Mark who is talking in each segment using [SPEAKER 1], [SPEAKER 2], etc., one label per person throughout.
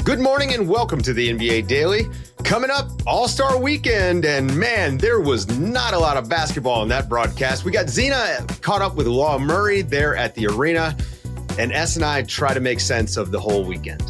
[SPEAKER 1] Good morning and welcome to the NBA Daily. Coming up, All-Star Weekend, and man, there was not a lot of basketball in that broadcast. We got Zena caught up with Law Murray there at the arena, and Es and I try to make sense of the whole weekend.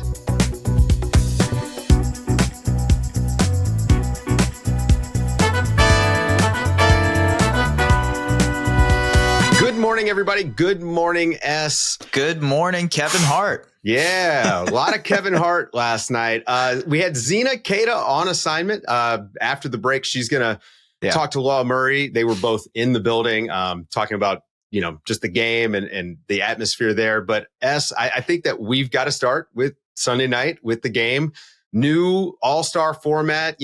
[SPEAKER 1] Good morning, everybody. Good morning, Es.
[SPEAKER 2] Good morning, Kevin Hart.
[SPEAKER 1] Yeah, a lot of Kevin Hart last night. We had Zena Keita on assignment. After the break, she's going to talk to Law Murray. They were both in the building talking about, just the game and the atmosphere there. But Es, I think that we've got to start with Sunday night with the game. New all-star format,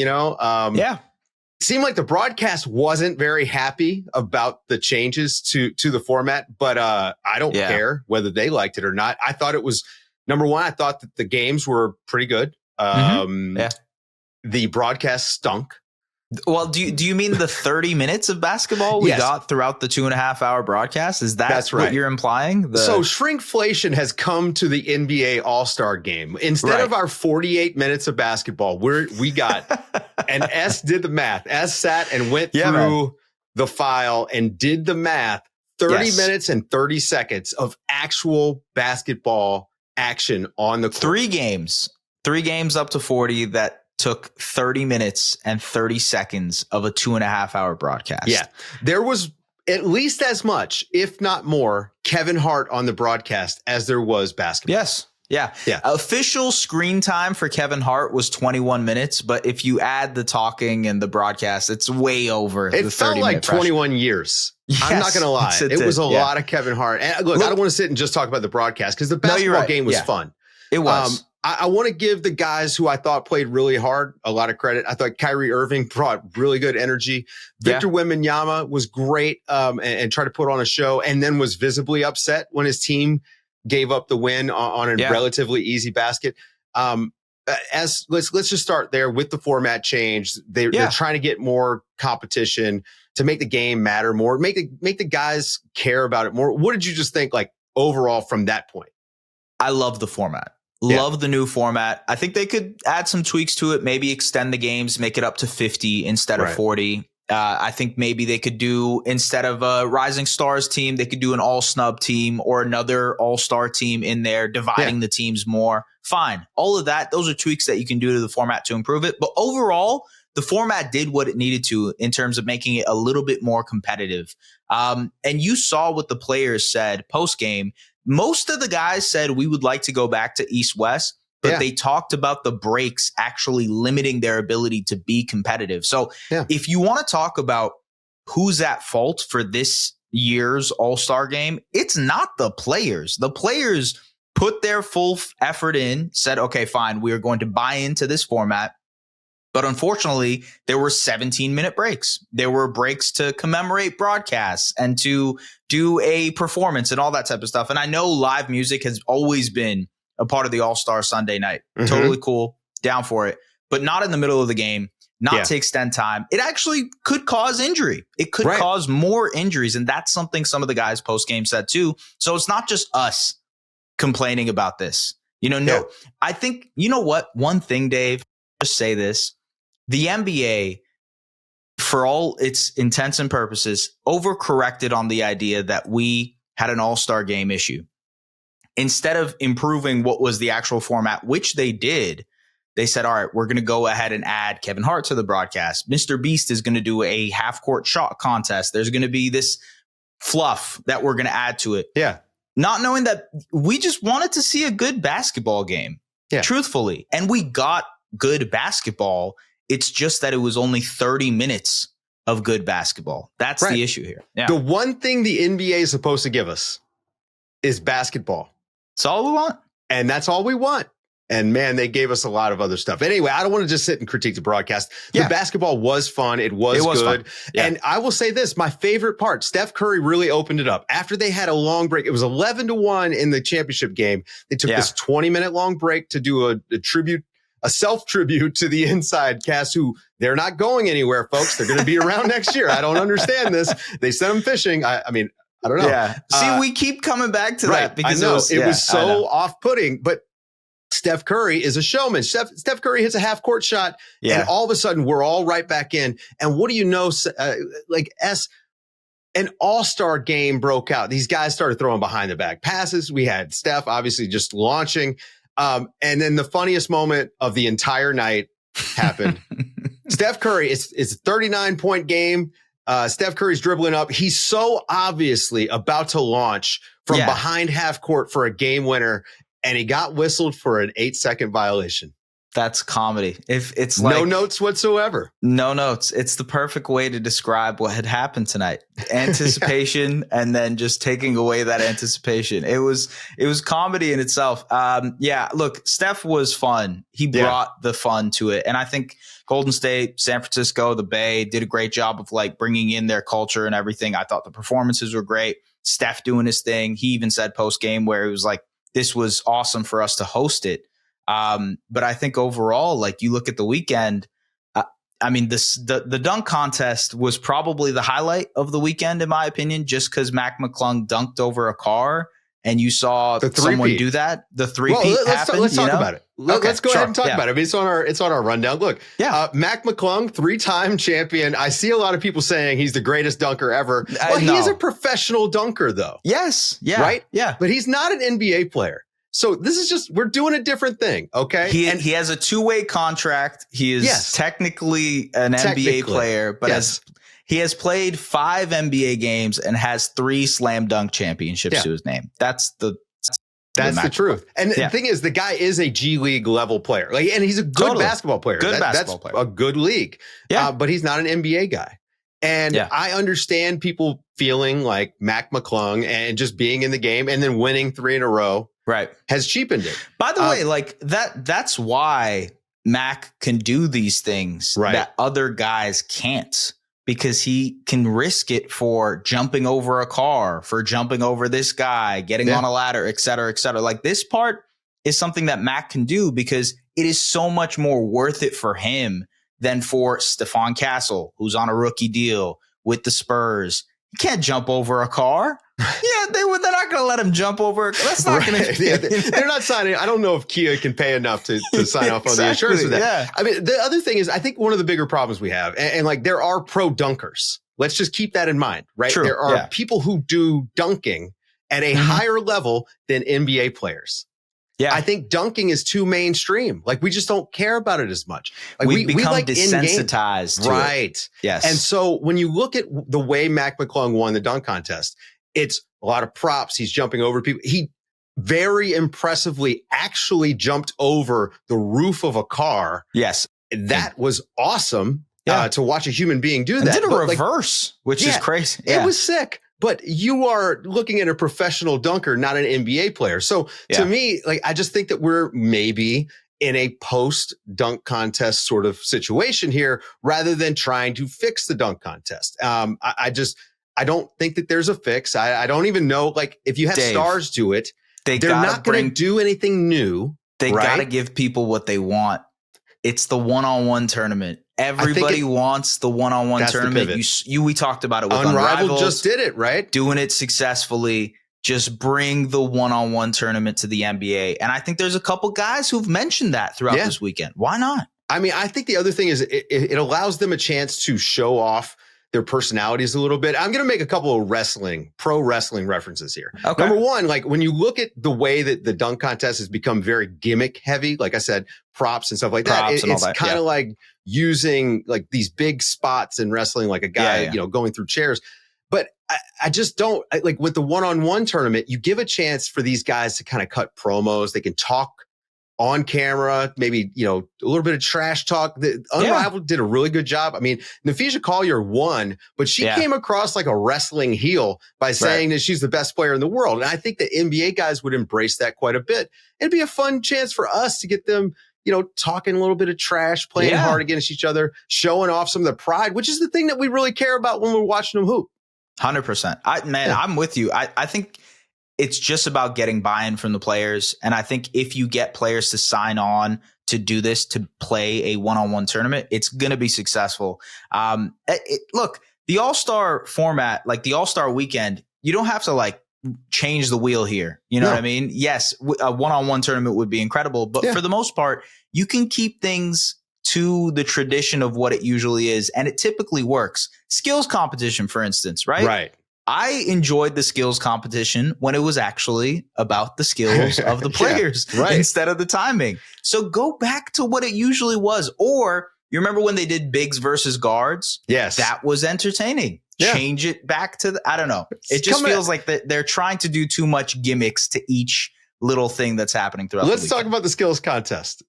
[SPEAKER 1] Seemed like the broadcast wasn't very happy about the changes to the format, but I don't care whether they liked it or not. I thought it was, number one, I thought that the games were pretty good. The broadcast stunk.
[SPEAKER 2] Well, do you mean the 30 minutes of basketball we got throughout the 2.5 hour broadcast? Is that's right. What you're implying?
[SPEAKER 1] So shrinkflation has come to the NBA All-Star game. Instead of our 48 minutes of basketball, we got, and Es did the math. Es sat and went through the file and did the math. 30 minutes and 30 seconds of actual basketball action on the court.
[SPEAKER 2] Three games up to 40 that took 30 minutes and 30 seconds of a 2.5 hour broadcast.
[SPEAKER 1] Yeah. There was at least as much, if not more, Kevin Hart on the broadcast as there was basketball.
[SPEAKER 2] Yes. Yeah. Official screen time for Kevin Hart was 21 minutes, but if you add the talking and the broadcast, it's way over the 30 minute.
[SPEAKER 1] It felt like 21 years. Yes, I'm not going to lie. It was a lot of Kevin Hart. And look, I don't want to sit and just talk about the broadcast because the basketball game was fun.
[SPEAKER 2] It was.
[SPEAKER 1] I want to give the guys who I thought played really hard a lot of credit. I thought Kyrie Irving brought really good energy. Victor Wembanyama was great and tried to put on a show, and then was visibly upset when his team gave up the win on a relatively easy basket. Let's just start there with the format change. They're trying to get more competition to make the game matter more, make the guys care about it more. What did you just think, like, overall from that point?
[SPEAKER 2] I love the format. Love the new format. I think they could add some tweaks to it, maybe extend the games, make it up to 50 instead of 40. I think maybe they could do, instead of a Rising Stars team, they could do an all-snub team or another all-star team in there, dividing the teams more. Fine. All of that, those are tweaks that you can do to the format to improve it. But overall, the format did what it needed to in terms of making it a little bit more competitive. And you saw what the players said post-game. Most of the guys said we would like to go back to East-West, but they talked about the breaks actually limiting their ability to be competitive. So if you want to talk about who's at fault for this year's All-Star game, it's not the players. The players put their full effort in, said, okay, fine, we are going to buy into this format. But unfortunately, there were 17-minute breaks. There were breaks to commemorate broadcasts and to do a performance and all that type of stuff. And I know live music has always been a part of the All-Star Sunday night. Totally cool. Down for it. But not in the middle of the game, not to extend time. It actually could cause injury. It could cause more injuries. And that's something some of the guys post-game said too. So it's not just us complaining about this. I think, you know what? One thing, Dave, just say this. The NBA, for all its intents and purposes, overcorrected on the idea that we had an all-star game issue. Instead of improving what was the actual format, which they did, they said, all right, we're going to go ahead and add Kevin Hart to the broadcast. Mr. Beast is going to do a half-court shot contest. There's going to be this fluff that we're going to add to it.
[SPEAKER 1] Yeah.
[SPEAKER 2] Not knowing that we just wanted to see a good basketball game, truthfully. And we got good basketball. It's just that it was only 30 minutes of good basketball. That's the issue here. Yeah.
[SPEAKER 1] The one thing the NBA is supposed to give us is basketball.
[SPEAKER 2] That's all we want.
[SPEAKER 1] And that's all we want. And man, they gave us a lot of other stuff. Anyway, I don't want to just sit and critique the broadcast. The basketball was fun. It was good. And I will say this, my favorite part, Steph Curry really opened it up. After they had a long break, it was 11-1 in the championship game. They took this 20-minute long break to do a self-tribute to the Inside cast, who they're not going anywhere, folks. They're going to be around next year. I don't understand this. They sent them fishing. I mean, I don't know.
[SPEAKER 2] Yeah. See, we keep coming back to that because
[SPEAKER 1] it was so off-putting. But Steph Curry is a showman. Steph Curry hits a half court shot, and all of a sudden we're all right back in. And what do you know? An all-star game broke out. These guys started throwing behind the back passes. We had Steph obviously just launching. And then the funniest moment of the entire night happened. Steph Curry, it's a 39-point game. Steph Curry's dribbling up. He's so obviously about to launch from behind half court for a game winner, and he got whistled for an 8-second violation.
[SPEAKER 2] That's comedy. If it's like
[SPEAKER 1] no notes whatsoever.
[SPEAKER 2] No notes. It's the perfect way to describe what had happened tonight. Anticipation and then just taking away that anticipation. It was comedy in itself. Look, Steph was fun. He brought the fun to it. And I think Golden State, San Francisco, the Bay did a great job of like bringing in their culture and everything. I thought the performances were great. Steph doing his thing. He even said post game where he was like, this was awesome for us to host it. But I think overall, like you look at the weekend, the dunk contest was probably the highlight of the weekend, in my opinion, just because McClung dunked over a car and you saw someone do that. The three-peat happened.
[SPEAKER 1] Let's talk about it. Let's go ahead and talk about it. I mean, it's on our rundown. Look, McClung, 3-time champion. I see a lot of people saying he's the greatest dunker ever. Well, he is a professional dunker, though.
[SPEAKER 2] Yes. Yeah.
[SPEAKER 1] Right?
[SPEAKER 2] Yeah.
[SPEAKER 1] But he's not an NBA player. So this is just, we're doing a different thing, okay?
[SPEAKER 2] He has a 2-way contract. He is technically an NBA player, but he has played 5 NBA games and has 3 slam dunk championships to his name. That's the
[SPEAKER 1] truth. And the thing is, the guy is a G League level player. Like, and he's a good basketball player. That's a good league. Yeah. But he's not an NBA guy. And I understand people feeling like McClung and just being in the game and then winning 3 in a row has cheapened it.
[SPEAKER 2] By the way, like that's why Mac can do these things that other guys can't, because he can risk it for jumping over a car, for jumping over this guy, getting on a ladder, et cetera, et cetera. Like this part is something that Mac can do because it is so much more worth it for him than for Stephon Castle, who's on a rookie deal with the Spurs. He can't jump over a car. They're not going to let him jump over. That's not going to.
[SPEAKER 1] They're not signing. I don't know if Kia can pay enough to sign off on the insurance for that. Yeah. I mean, the other thing is, I think one of the bigger problems we have, and like there are pro dunkers. Let's just keep that in mind, right? True. There are people who do dunking at a higher level than NBA players. Yeah, I think dunking is too mainstream. Like we just don't care about it as much. Like
[SPEAKER 2] we become
[SPEAKER 1] like
[SPEAKER 2] desensitized to it.
[SPEAKER 1] Yes. And so when you look at the way McClung won the dunk contest, it's a lot of props. He's jumping over people. He very impressively actually jumped over the roof of a car.
[SPEAKER 2] Yes.
[SPEAKER 1] That was awesome to watch a human being do that.
[SPEAKER 2] And did a reverse, which is crazy.
[SPEAKER 1] It was sick. But you are looking at a professional dunker, not an NBA player. So to me, like, I just think that we're maybe in a post dunk contest sort of situation here rather than trying to fix the dunk contest. I don't think that there's a fix. I don't even know, like, if you have stars do it, they're not going to do anything new.
[SPEAKER 2] They got to give people what they want. It's the one-on-one tournament. Everybody wants the one-on-one tournament. We talked about it with Unrivaled.
[SPEAKER 1] Just did it, right?
[SPEAKER 2] Doing it successfully. Just bring the one-on-one tournament to the NBA. And I think there's a couple guys who've mentioned that throughout this weekend. Why not?
[SPEAKER 1] I mean, I think the other thing is it allows them a chance to show off their personalities a little bit. I'm going to make a couple of pro wrestling references here. Okay. Number one, like when you look at the way that the dunk contest has become very gimmick heavy, like I said, props and stuff like that. It's kind of like using like these big spots in wrestling, like a guy, going through chairs. But I just don't like with the one-on-one tournament, you give a chance for these guys to kind of cut promos. They can talk on camera, maybe, a little bit of trash talk. The Unrivaled did a really good job. I mean, Nafisha Collier won, but she came across like a wrestling heel by saying that she's the best player in the world. And I think the NBA guys would embrace that quite a bit. It'd be a fun chance for us to get them, talking a little bit of trash, playing hard against each other, showing off some of the pride, which is the thing that we really care about when we're watching them hoop.
[SPEAKER 2] 100%. I'm with you. I think it's just about getting buy-in from the players. And I think if you get players to sign on to do this, to play a one-on-one tournament, it's going to be successful. Look, the All-Star format, like the All-Star weekend, you don't have to like change the wheel here. You know what I mean? Yes, a one-on-one tournament would be incredible, but for the most part, you can keep things to the tradition of what it usually is, and it typically works. Skills competition, for instance, right?
[SPEAKER 1] Right.
[SPEAKER 2] I enjoyed the skills competition when it was actually about the skills of the players instead of the timing. So go back to what it usually was. Or you remember when they did bigs versus guards?
[SPEAKER 1] Yes.
[SPEAKER 2] That was entertaining. Yeah. Change it back to I don't know. It just feels like they're trying to do too much gimmicks to each little thing that's happening throughout the weekend.
[SPEAKER 1] Let's talk about the skills contest.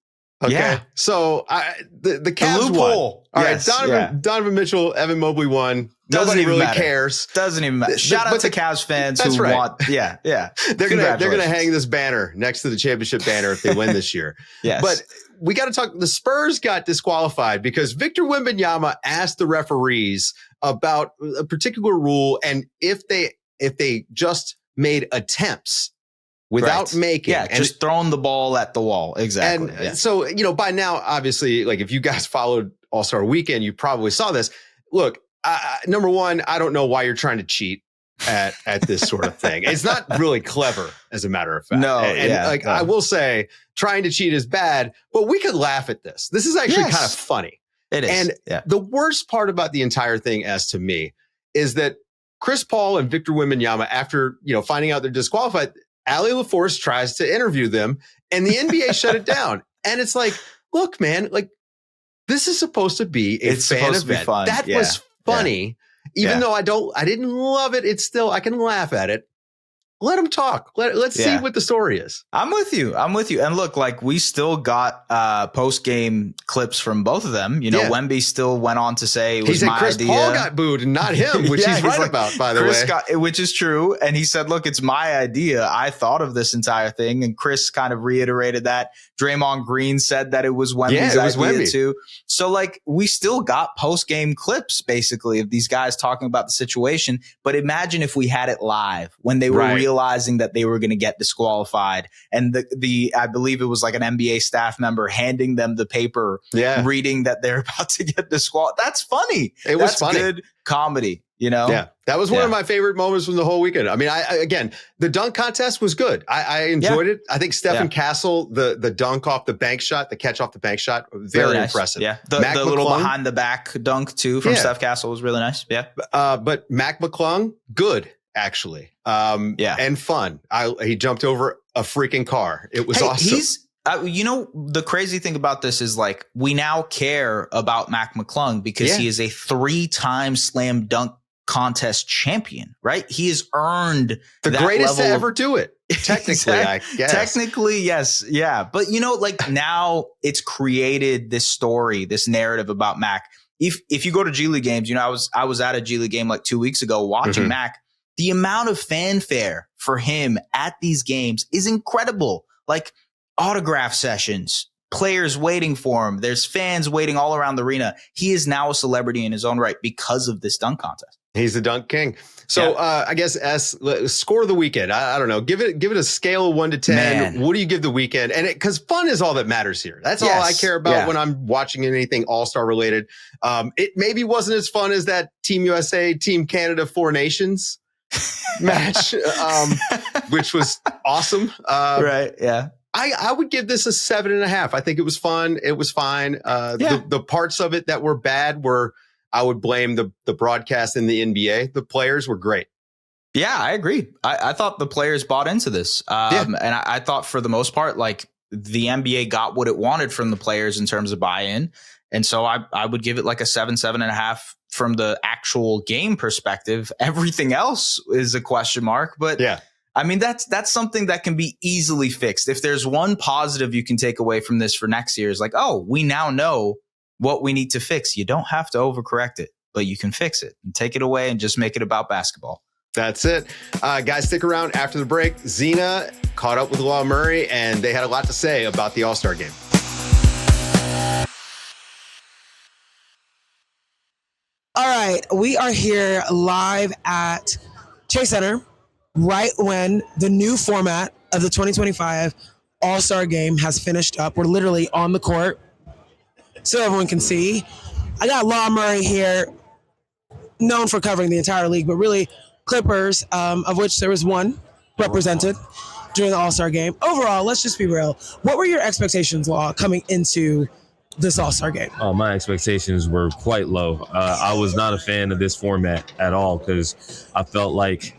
[SPEAKER 1] Okay. Yeah. So the Cavs won. All right. Donovan Mitchell, Evan Mobley won. Nobody really cares.
[SPEAKER 2] Doesn't even matter. Shout out to Cavs fans who want. Yeah.
[SPEAKER 1] They're gonna hang this banner next to the championship banner if they win this year.
[SPEAKER 2] Yes.
[SPEAKER 1] But we got to talk. The Spurs got disqualified because Victor Wembanyama asked the referees about a particular rule, and if they just made attempts without making.
[SPEAKER 2] Yeah, just throwing the ball at the wall. Exactly.
[SPEAKER 1] And so, by now, obviously, like if you guys followed All-Star Weekend, you probably saw this. Look, number one, I don't know why you're trying to cheat at this sort of thing. It's not really clever, as a matter of fact.
[SPEAKER 2] No,
[SPEAKER 1] I will say, trying to cheat is bad, but we could laugh at this. This is actually kind of funny.
[SPEAKER 2] It is.
[SPEAKER 1] And the worst part about the entire thing, as to me, is that Chris Paul and Victor Wembanyama, after finding out they're disqualified, Allie LaForce tries to interview them, and the NBA shut it down. And it's like, look, man, like this is supposed to be a fan event. That was funny, even though I didn't love it. It's still, I can laugh at it. Let them talk. Let's see what the story is.
[SPEAKER 2] I'm with you. And look, like we still got post-game clips from both of them. Wemby still went on to say it was my
[SPEAKER 1] Chris
[SPEAKER 2] idea.
[SPEAKER 1] Paul got booed and not him, which he's right about, by the way.
[SPEAKER 2] Which is true. And he said, look, it's my idea. I thought of this entire thing. And Chris kind of reiterated that. Draymond Green said that it was Wemby's idea too. So like we still got post-game clips basically of these guys talking about the situation. But imagine if we had it live when they were realizing that they were going to get disqualified, and the I believe it was like an NBA staff member handing them the paper, reading that they're about to get disqualified. That's funny. That's funny. Good comedy,
[SPEAKER 1] Yeah, that was one of my favorite moments from the whole weekend. I mean, again, the dunk contest was good. I enjoyed it. I think Stephen Castle, the dunk off the bank shot, the catch off the bank shot, very impressive.
[SPEAKER 2] Yeah, the little behind the back dunk too from Steph Castle was really nice. Yeah,
[SPEAKER 1] but Mac McClung, good. Actually, and fun. He jumped over a freaking car. It was awesome.
[SPEAKER 2] He's, the crazy thing about this is like we now care about Mac McClung because he is a 3-time slam dunk contest champion, right? He has earned
[SPEAKER 1] the greatest to ever do it. Technically, I guess.
[SPEAKER 2] Technically, yes. Yeah. But like now it's created this story, this narrative about Mac. If you go to G League games, I was at a G League game like 2 weeks ago watching Mac. The amount of fanfare for him at these games is incredible. Like autograph sessions, players waiting for him. There's fans waiting all around the arena. He is now a celebrity in his own right because of this dunk contest.
[SPEAKER 1] He's the dunk king. So I guess score of the weekend. I don't know. Give it a scale of 1 to 10. Man. What do you give the weekend? And because fun is all that matters here. That's all I care about when I'm watching anything All-Star related. It maybe wasn't as fun as that Team USA, Team Canada, 4 Nations match, which was awesome.
[SPEAKER 2] Right. Yeah.
[SPEAKER 1] I would give this a 7.5. I think it was fun. It was fine. The parts of it that were bad I would blame the broadcast in the NBA. The players were great.
[SPEAKER 2] Yeah, I agree. I thought the players bought into this. And I thought for the most part, like the NBA got what it wanted from the players in terms of buy-in. And so I would give it like a 7.5 from the actual game perspective. Everything else is a question mark. But I mean, that's something that can be easily fixed. If there's one positive you can take away from this for next year is like, oh, we now know what we need to fix. You don't have to overcorrect it, but you can fix it and take it away and just make it about basketball.
[SPEAKER 1] That's it. Guys, stick around after the break. Zena caught up with Law Murray, and they had a lot to say about the All-Star game.
[SPEAKER 3] All right, we are here live at Chase Center right when the new format of the 2025 All-Star game has finished up. We're literally on the court so everyone can see. I got Law Murray here, known for covering the entire league, but really Clippers, of which there was one represented during the All-Star game. Overall, let's just be real. What were your expectations, Law, coming into this All-Star game?
[SPEAKER 4] Oh, my expectations were quite low. I was not a fan of this format at all because I felt like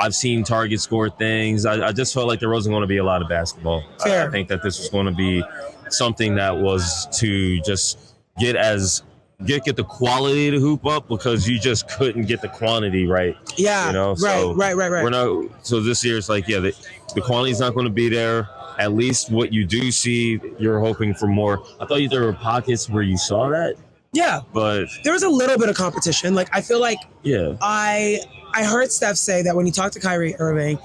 [SPEAKER 4] I've seen Target score things. I just felt like there wasn't going to be a lot of basketball.
[SPEAKER 3] Fair.
[SPEAKER 4] I think that this was going to be something that was to just get the quality to hoop up because you just couldn't get the quantity right.
[SPEAKER 3] Yeah,
[SPEAKER 4] you know?
[SPEAKER 3] right,
[SPEAKER 4] So
[SPEAKER 3] right.
[SPEAKER 4] We're not. So this year it's like, yeah, the quantity's not going to be there. At least what you do see, you're hoping for more. I thought there were pockets where you saw that.
[SPEAKER 3] Yeah,
[SPEAKER 4] but
[SPEAKER 3] there was a little bit of competition. Like, I feel like I heard Steph say that when he talked to Kyrie Irving,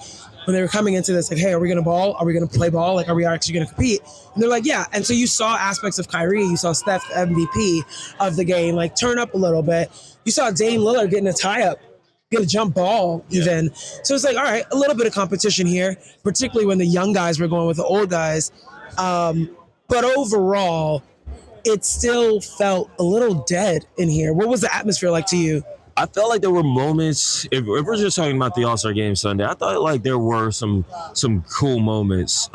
[SPEAKER 3] when they were coming into this, like, hey, are we going to ball? Are we going to play ball? Like, are we actually going to compete? And they're like, yeah. And so you saw aspects of Kyrie. You saw Steph, the MVP of the game, like, turn up a little bit. You saw Dame Lillard getting a tie-up, get a jump ball even. So it's like, all right, a little bit of competition here, particularly when the young guys were going with the old guys. But overall, it still felt a little dead in here. What was the atmosphere like to you?
[SPEAKER 4] I felt like there were moments, if we're just talking about the All-Star Game Sunday, I thought like there were some cool moments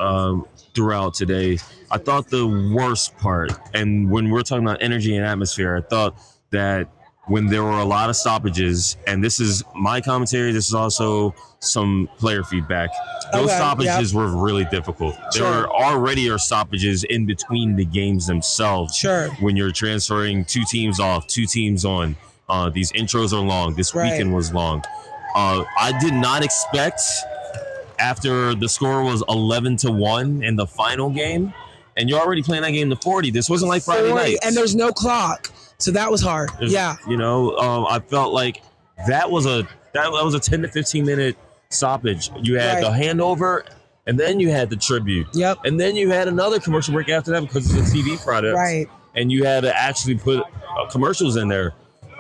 [SPEAKER 4] throughout today. I thought the worst part, and when we're talking about energy and atmosphere, I thought that when there were a lot of stoppages, and this is my commentary, this is also some player feedback, those stoppages were really difficult. There were already stoppages in between the games themselves.
[SPEAKER 3] Sure.
[SPEAKER 4] When you're transferring two teams off, two teams on. These intros are long. This weekend was long. I did not expect, after the score was 11-1 in the final game, and you're already playing that game to 40. This wasn't like Friday night.
[SPEAKER 3] And there's no clock. So that was hard.
[SPEAKER 4] You know, I felt like that was a 10 to 15 minute stoppage. You had the handover, and then you had the tribute.
[SPEAKER 3] Yep.
[SPEAKER 4] And then you had another commercial break after that because of the TV product.
[SPEAKER 3] Right.
[SPEAKER 4] And you had to actually put commercials in there.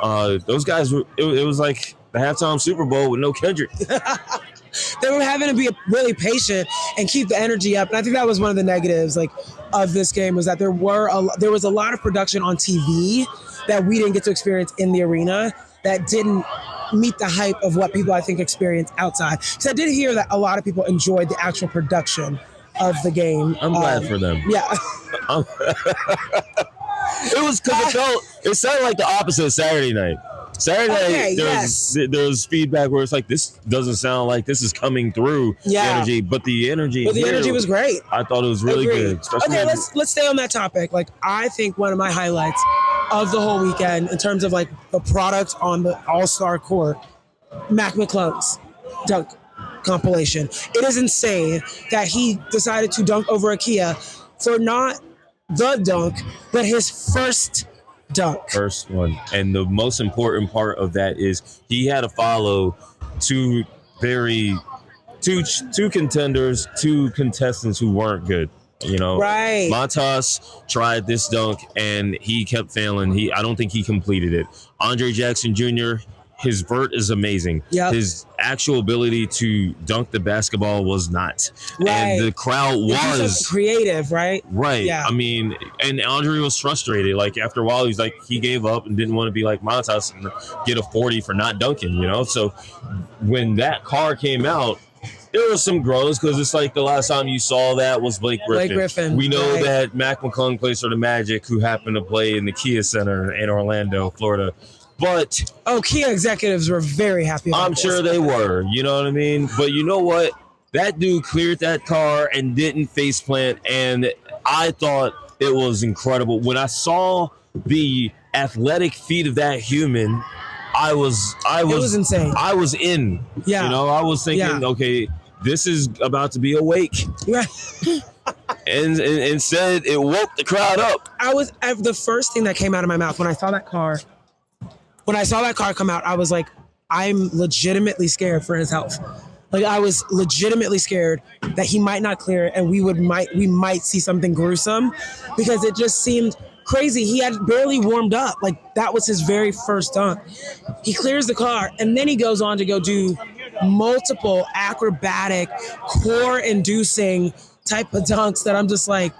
[SPEAKER 4] Those guys were. It was like the halftime Super Bowl with no Kendrick.
[SPEAKER 3] They were having to be really patient and keep the energy up, and I think that was one of the negatives, like, of this game, was that there was a lot of production on TV that we didn't get to experience in the arena that didn't meet the hype of what people, I think, experienced outside. Because I did hear that a lot of people enjoyed the actual production of the game.
[SPEAKER 4] I'm glad for them.
[SPEAKER 3] Yeah.
[SPEAKER 4] It was because it sounded like the opposite of Saturday night. Saturday night, there was feedback where it's like, this doesn't sound like this is coming through the energy, but the energy
[SPEAKER 3] was great.
[SPEAKER 4] I thought it was really good.
[SPEAKER 3] Okay, let's stay on that topic. Like, I think one of my highlights of the whole weekend in terms of like the product on the All-Star court, McClung's dunk compilation. It is insane that he decided to dunk over Ikea for not the dunk, but his first dunk.
[SPEAKER 4] First one. And the most important part of that is he had to follow two contenders, two contestants who weren't good. You know,
[SPEAKER 3] right.
[SPEAKER 4] Montas tried this dunk and he kept failing. I don't think he completed it. Andre Jackson Jr., his vert is amazing.
[SPEAKER 3] Yep.
[SPEAKER 4] His actual ability to dunk the basketball was not.
[SPEAKER 3] Right.
[SPEAKER 4] And the crowd was
[SPEAKER 3] creative, right?
[SPEAKER 4] Right.
[SPEAKER 3] Yeah.
[SPEAKER 4] I mean, and Andre was frustrated. Like, after a while, he gave up and didn't want to be like Montas and get a 40 for not dunking, you know? So when that card came out, there was some groans because it's like the last time you saw that was Blake Griffin. We know that McClung plays for the Magic, who happened to play in the Kia Center in Orlando, Florida. But
[SPEAKER 3] Kia executives were very happy about
[SPEAKER 4] I'm sure they were, you know what I mean? But you know what? That dude cleared that car and didn't faceplant, and I thought it was incredible. When I saw the athletic feat of that human, it was insane. I was in. Yeah. You know, I was thinking, okay, this is about to be a wake.
[SPEAKER 3] Yeah.
[SPEAKER 4] and instead, it woke the crowd up.
[SPEAKER 3] The first thing that came out of my mouth when I saw that car come out, I was like, I'm legitimately scared for his health. Like, I was legitimately scared that he might not clear it and we might see something gruesome, because it just seemed crazy. He had barely warmed up. Like, that was his very first dunk. He clears the car and then he goes on to go do multiple acrobatic, core-inducing type of dunks that I'm just like,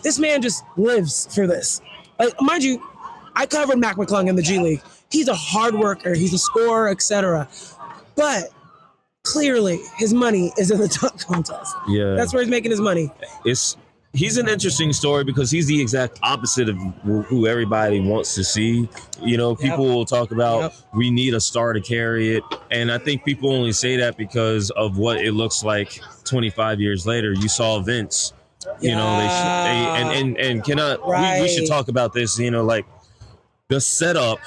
[SPEAKER 3] this man just lives for this. Like, mind you, I covered McClung in the G League. He's a hard worker. He's a scorer, etc. But clearly his money is in the dunk contest.
[SPEAKER 4] Yeah.
[SPEAKER 3] That's where he's making his money.
[SPEAKER 4] He's an interesting story because he's the exact opposite of who everybody wants to see. You know, people will talk about we need a star to carry it. And I think people only say that because of what it looks like 25 years later. You saw Vince, you know, we should talk about this, you know, like the setup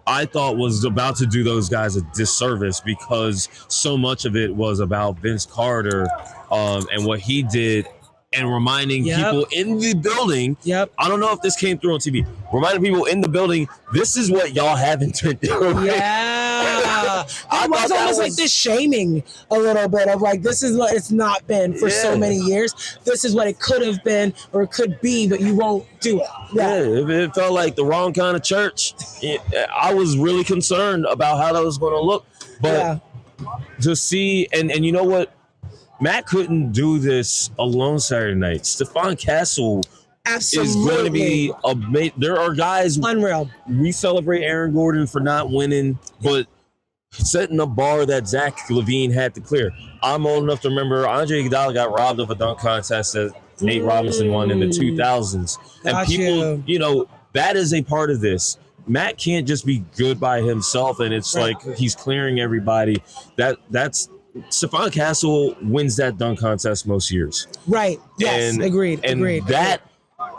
[SPEAKER 4] I thought was about to do those guys a disservice because so much of it was about Vince Carter and what he did. And reminding people in the building, I don't know if this came through on TV, reminding people in the building, this is what y'all haven't been doing.
[SPEAKER 3] Yeah. It was almost like this shaming a little bit of like, this is what it's not been for so many years. This is what it could have been or it could be, but you won't do it.
[SPEAKER 4] Yeah, it felt like the wrong kind of church. I was really concerned about how that was going to look. But to see, and you know what? Matt couldn't do this alone Saturday night. Stephon Castle is going to be there are guys.
[SPEAKER 3] Unreal.
[SPEAKER 4] We celebrate Aaron Gordon for not winning, but setting a bar that Zach LaVine had to clear. I'm old enough to remember Andre Iguodala got robbed of a dunk contest that Nate Robinson won in the 2000s. And people, you know, that is a part of this. Matt can't just be good by himself, and it's like he's clearing everybody. That's Stephon Castle wins that dunk contest most years.
[SPEAKER 3] Right. Yes. Agreed.
[SPEAKER 4] That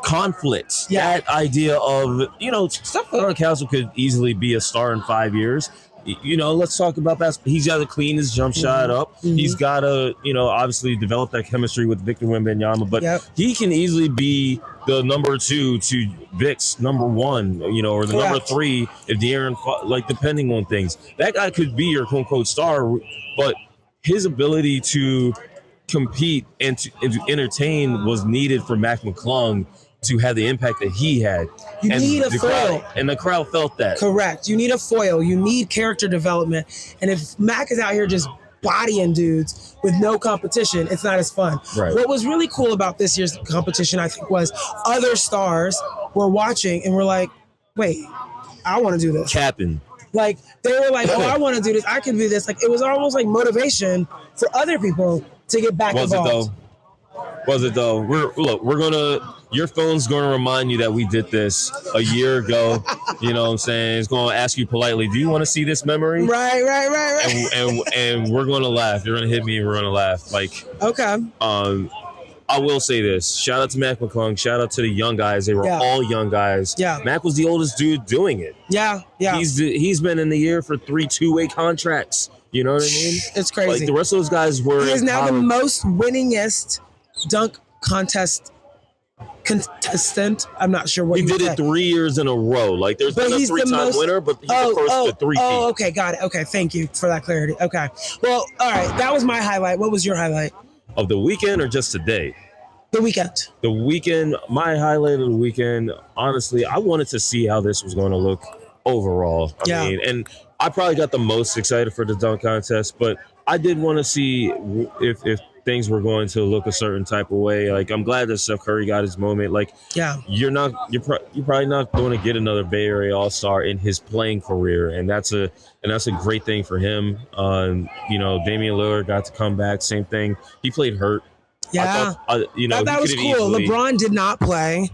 [SPEAKER 4] conflict, that idea of, you know, Stephon Castle could easily be a star in 5 years. You know, let's talk about basketball. He's got to clean his jump shot up. He's got to, you know, obviously develop that chemistry with Victor Wembanyama, but he can easily be the number 2 to Vic's number 1, you know, or the number 3 if De'Aaron, like, depending on things. That guy could be your quote-unquote star, but his ability to compete and to entertain was needed for Mac McClung to have the impact that he had.
[SPEAKER 3] You need a foil.
[SPEAKER 4] And the crowd felt that.
[SPEAKER 3] Correct. You need a foil. You need character development. And if Mac is out here just bodying dudes with no competition, it's not as fun.
[SPEAKER 4] Right.
[SPEAKER 3] What was really cool about this year's competition, I think, was other stars were watching and were like, wait, I want to do this.
[SPEAKER 4] Capping.
[SPEAKER 3] Like, they were like, oh, I want to do this. I can do this. Like, it was almost like motivation for other people to get back involved.
[SPEAKER 4] Was it though? Your phone's gonna remind you that we did this a year ago. You know what I'm saying? It's gonna ask you politely, do you want to see this memory?
[SPEAKER 3] Right.
[SPEAKER 4] And we're gonna laugh. You're gonna hit me and we're gonna laugh. Like,
[SPEAKER 3] okay.
[SPEAKER 4] I will say this. Shout out to Mac McClung. Shout out to the young guys. They were all young guys. Yeah. Mac was the oldest dude doing it.
[SPEAKER 3] Yeah.
[SPEAKER 4] He's been in the year for 3 two-way contracts. You know what I mean?
[SPEAKER 3] It's crazy.
[SPEAKER 4] Like, the rest of those guys were.
[SPEAKER 3] He is now the most winningest dunk contest contestant. I'm not sure what
[SPEAKER 4] he did it 3 years in a row. Like, there's been a 3-time winner, but he's the first to 3-peat.
[SPEAKER 3] Oh, okay, got it. Okay, thank you for that clarity. Okay, well, all right, that was my highlight. What was your highlight
[SPEAKER 4] of the weekend or just today?
[SPEAKER 3] The weekend.
[SPEAKER 4] The weekend. My highlight of the weekend. Honestly, I wanted to see how this was going to look overall. I mean, and I probably got the most excited for the dunk contest, but I did want to see if things were going to look a certain type of way. Like, I'm glad that Steph Curry got his moment. Like, you're probably not going to get another Bay Area All-Star in his playing career, and that's a great thing for him. You know, Damian Lillard got to come back. Same thing. He played hurt.
[SPEAKER 3] Yeah, that was cool. LeBron did not play.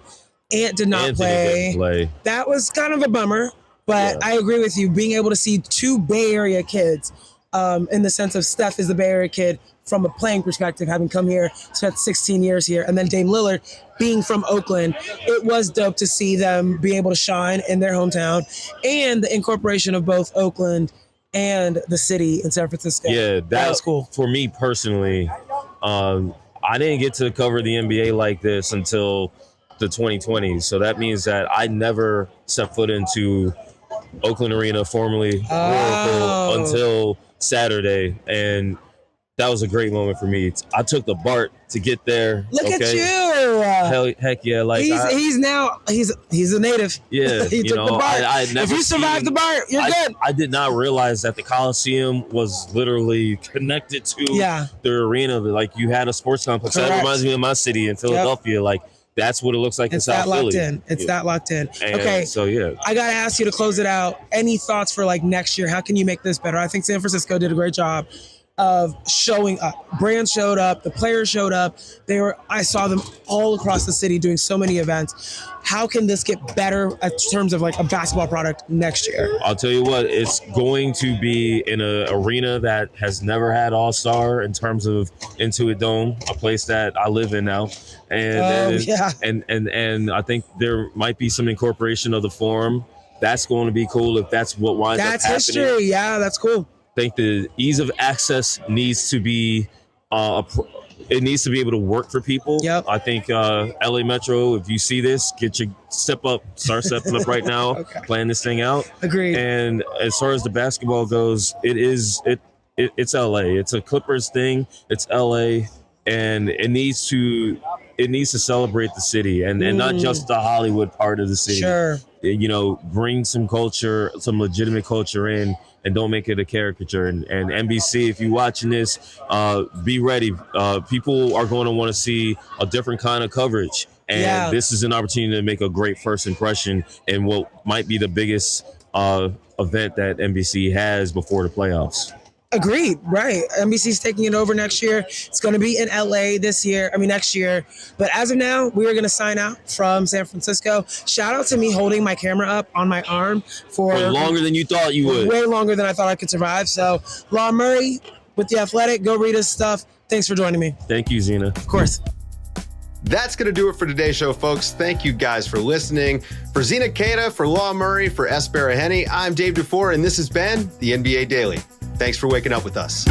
[SPEAKER 3] Ant did not play. That was kind of a bummer, but I agree with you. Being able to see 2 Bay Area kids, in the sense of Steph is the Bay Area kid from a playing perspective, having come here, spent 16 years here, and then Dame Lillard being from Oakland, it was dope to see them be able to shine in their hometown, and the incorporation of both Oakland and the city in San Francisco.
[SPEAKER 4] Yeah,
[SPEAKER 3] that was cool.
[SPEAKER 4] For me personally, I didn't get to cover the NBA like this until the 2020s. So that means that I never set foot into Oakland Arena, formerly Oracle, until Saturday. And that was a great moment for me. I took the BART to get there.
[SPEAKER 3] Look at you.
[SPEAKER 4] Heck yeah. Like,
[SPEAKER 3] he's a native.
[SPEAKER 4] Yeah.
[SPEAKER 3] He took the BART. If you survived the BART, you're good.
[SPEAKER 4] I did not realize that the Coliseum was literally connected to the arena. Like, you had a sports complex. Correct. That reminds me of my city in Philadelphia. Like, that's what it looks like in South Philly.
[SPEAKER 3] It's that locked in.
[SPEAKER 4] And
[SPEAKER 3] okay.
[SPEAKER 4] So, yeah.
[SPEAKER 3] I got to ask you to close it out. Any thoughts for, like, next year? How can you make this better? I think San Francisco did a great job. of showing up. Brands showed up, the players showed up. I saw them all across the city doing so many events. How can this get better in terms of like a basketball product next year?
[SPEAKER 4] I'll tell you what, it's going to be in an arena that has never had All-Star in terms of Intuit Dome, a place that I live in now. And I think there might be some incorporation of the Forum. That's going to be cool if that's what winds up happening.
[SPEAKER 3] That's history. Yeah, that's cool.
[SPEAKER 4] I think the ease of access needs to be it needs to be able to work for people.
[SPEAKER 3] Yep.
[SPEAKER 4] I think LA Metro, if you see this, start stepping up right now,
[SPEAKER 3] Okay.
[SPEAKER 4] Plan this thing out.
[SPEAKER 3] Agreed.
[SPEAKER 4] And as far as the basketball goes, it's LA. It's a Clippers thing. It's LA, and it needs to celebrate the city and not just the Hollywood part of the city.
[SPEAKER 3] Sure.
[SPEAKER 4] Bring some culture, some legitimate culture in, and don't make it a caricature. And NBC, if you're watching this, be ready. People are going to want to see a different kind of coverage. And this is an opportunity to make a great first impression in what might be the biggest event that NBC has before the playoffs.
[SPEAKER 3] Agreed. Right. NBC's taking it over next year. It's going to be in LA next year. But as of now, we are going to sign out from San Francisco. Shout out to me holding my camera up on my arm for
[SPEAKER 4] longer than you thought you would.
[SPEAKER 3] Way longer than I thought I could survive. So, Law Murray with The Athletic, go read his stuff. Thanks for joining me.
[SPEAKER 4] Thank you, Zena.
[SPEAKER 3] Of course.
[SPEAKER 1] That's going to do it for today's show, folks. Thank you guys for listening. For Zena Keita, for Law Murray, for Es Baraheni, I'm Dave DuFour, and this has been the NBA Daily. Thanks for waking up with us.